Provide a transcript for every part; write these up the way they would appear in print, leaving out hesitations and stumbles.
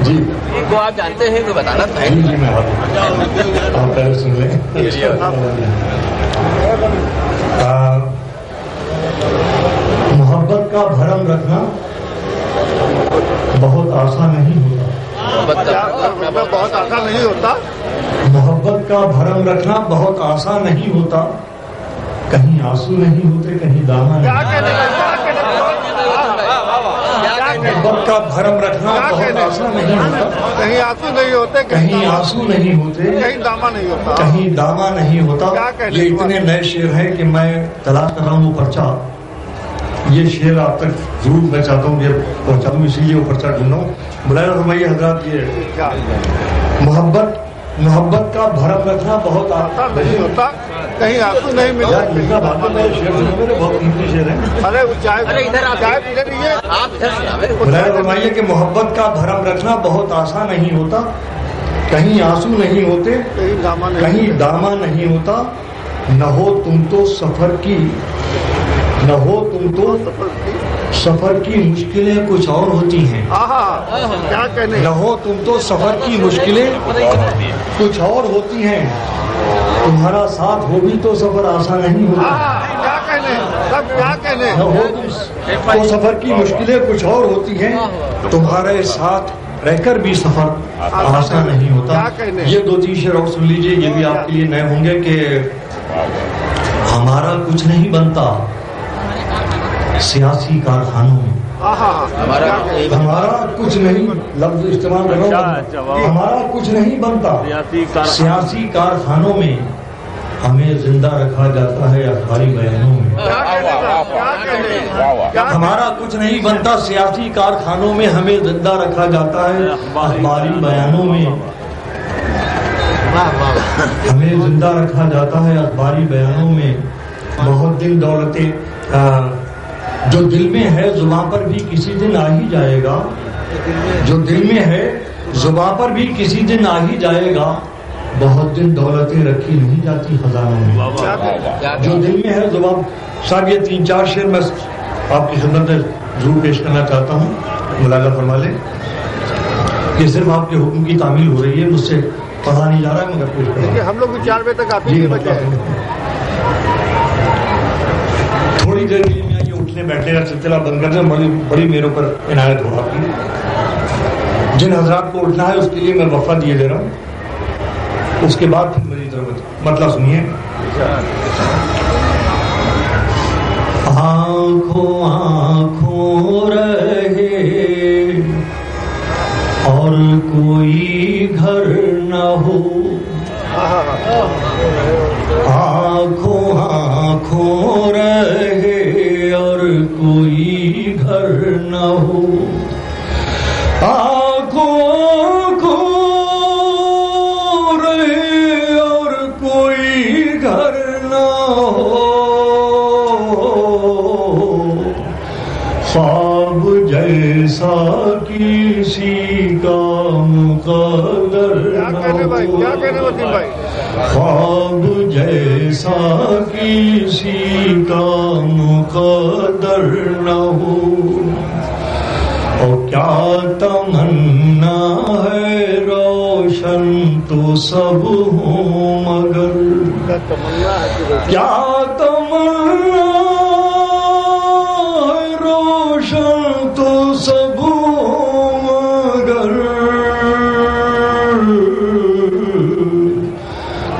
جی کو آپ جانتے ہیں تو بتانا ہے. جی میں آپ پہلے سن لیں. محبت کا بھرم رکھنا بہت آسان نہیں ہوتا. بہت آسان نہیں ہوتا. محبت کا بھرم رکھنا بہت آسان نہیں ہوتا. کہیں آنسو نہیں ہوتے, کہیں دامن. محبت کا بھرم رکھنا بہت آسان نہیں ہوتا. کہیں آنسو نہیں ہوتے, کہیں آنسو نہیں ہوتے, کہیں دامہ نہیں ہوتا. کہیں دامہ نہیں ہوتا. یہ اتنے نئے شعر ہیں کہ میں تلاش کر رہا ہوں وہ پرچہ. یہ شعر آپ تک ضرور میں چاہتا ہوں کہ پہنچا دوں, اسی لیے وہ پرچہ ڈھونڈا ہوں. بلائے فرمائیے حضرات, یہ محبت کا بھرم رکھنا بہت آسان نہیں ہوتا. کہیں آنسو نہیں ملتا. بہت قیمتی شعر ہیں. ارے وہ چائے پی رہی ہے آپ. بلائے فرمائیے کہ محبت کا بھرم رکھنا بہت آسان نہیں ہوتا. کہیں آنسو نہیں ہوتے, کہیں دامہ نہیں ہوتا. نہ ہو تم تو سفر کی, نہ ہو تم تو سفر کی مشکلیں کچھ اور ہوتی ہیں. کیا کہنے. نہ ہو تم تو سفر کی مشکلیں کچھ اور ہوتی ہیں. تمہارا ساتھ ہو بھی تو سفر آسان نہیں ہوتا. کیا کہنے, سب کیا کہنے. نہ ہو تم تو سفر کی مشکلیں کچھ اور ہوتی ہیں. تمہارے ساتھ رہ کر بھی سفر آسان نہیں ہوتا. یہ دو تین شعر اور سن لیجئے, یہ بھی آپ کے لیے نئے ہوں گے. کہ ہمارا کچھ نہیں بنتا سیاسی کارخانوں میں. ہمارا کچھ نہیں, لفظ استعمال کر رہا ہوں, ہمارا کچھ نہیں بنتا سیاسی کارخانوں میں. ہمیں زندہ رکھا جاتا ہے اخباری بیانوں میں. ہمارا کچھ نہیں بنتا سیاسی کارخانوں میں, ہمیں زندہ رکھا جاتا ہے اخباری بیانوں میں. ہمیں زندہ رکھا جاتا ہے اخباری بیانوں میں. بہت دل دولتیں جو دل میں ہے زبان پر بھی کسی دن آ ہی جائے گا. جو دل میں ہے زبان پر بھی کسی دن آ ہی جائے گا. بہت دن دولتیں رکھی نہیں جاتی خزانوں میں. جو دل میں ہے زبان. صاحب یہ تین چار شعر میں آپ کی خدمت میں ضرور پیش کرنا چاہتا ہوں. ملاحظہ فرما لیں, یہ صرف آپ کے حکم کی تعمیل ہو رہی ہے, مجھ سے پڑھا نہیں جا رہا ہے, مگر پیش کریں. ہم لوگ 4 بجے تک آپ ہی بچے. تھوڑی دیر کے لیے یہ اٹھنے بیٹھنے کا سلسلہ بند کر دیں. بڑی میرے اوپر عنایت ہو آپ کی. جن حضرات کو اٹھنا ہے اس کے لیے میں وقفہ دیے دے رہا ہوں. اس کے بعد پھر میری ضرورت. مطلب سنیے. آنکھوں آنکھوں رہے اور کوئی گھر نہ ہو. آنکھوں آنکھوں رہے اور کوئی گھر نہ ہو. آنکھوں آنکھوں رہے اور کوئی گھر نہ ہو. خواب جیسا کسی کا مقدر نہ ہو. خواب جیسا کسی کا مقدر نہ ہو. اور کیا تمنا ہے روشن تو سب ہوں مگر. کیا تمنا ہے روشن تو سب ہوں مگر.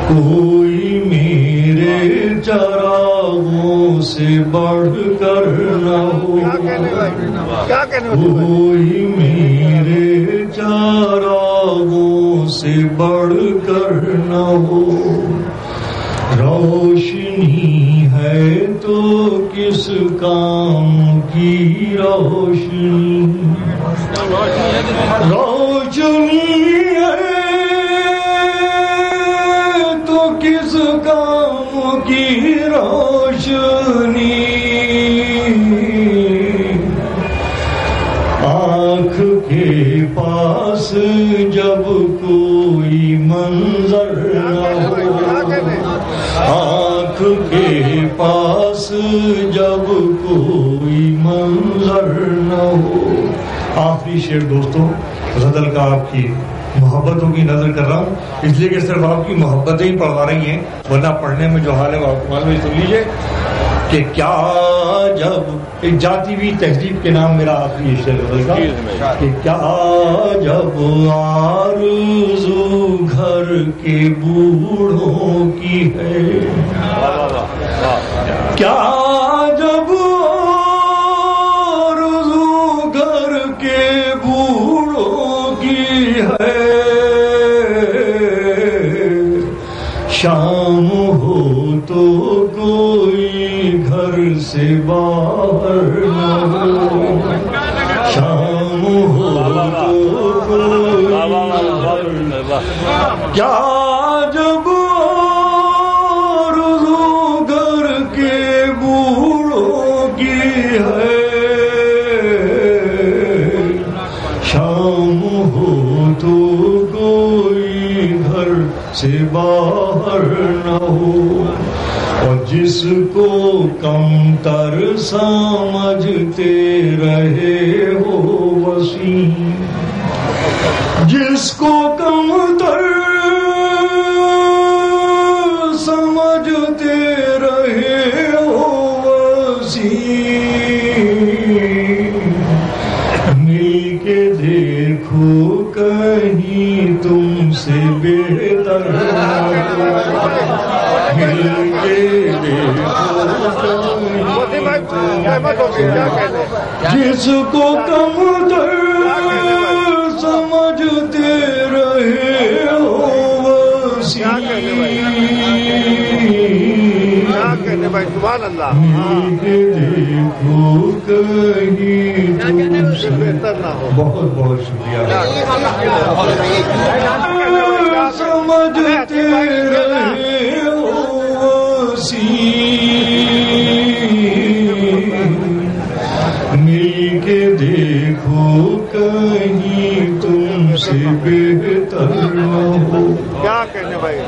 کوئی میرے چراغوں سے بڑھ کر نہ ہو. کوئی میرے چراغوں سے بڑھ کر نہ ہو. روشنی ہے تو کس کام کی روشنی. روشنی ہے تو کس کام کی روشنی. آنکھ کے پاس جب کوئی منظر نہ ہو. آنکھ کے پاس جب کوئی منظر نہ ہو. آخری شعر دوستوں غزل کا آپ کی محبتوں کی نظر کر رہا ہوں، اس لیے کہ صرف آپ کی محبتیں ہی پڑھوا رہی ہیں، ورنہ پڑھنے میں جو حال ہے وہ آپ معلوم سن لیجیے کہ کیا جب ایک جاتی ہوئی تہذیب کے نام میرا آخری شعر غزل کا کہ کیا جب آرزو گھر کے بوڑھوں کی ہے، کیا جب آرزو گھر کے بوڑھوں کی ہے، شام ہو تو کوئی گھر سے باہر نہ ہو، شام ہو تو کوئی کیا جب آرزو گھر کے بوڑھوں کی ہے، شام ہو تو کوئی گھر سے باہر نہ ہو، اور جس کو کم تر سمجھتے رہے ہو وسیم، جس کو کم تر سمجھتے رہے ہو وسیم، مل کے دیکھو کہیں تم سے بہتر، مل کے دیکھو جس کو کم تر سمجھتے رہے ہو وسیم، مل کے دیکھو کہیں تم سے بہتر نہ ہو۔ بہت بہت شکریہ۔ سمجھتے رہے ہو وسیم، مل کے دیکھو کہیں تم سے بہتر نہ ہو۔ کیا کہنے بھائی،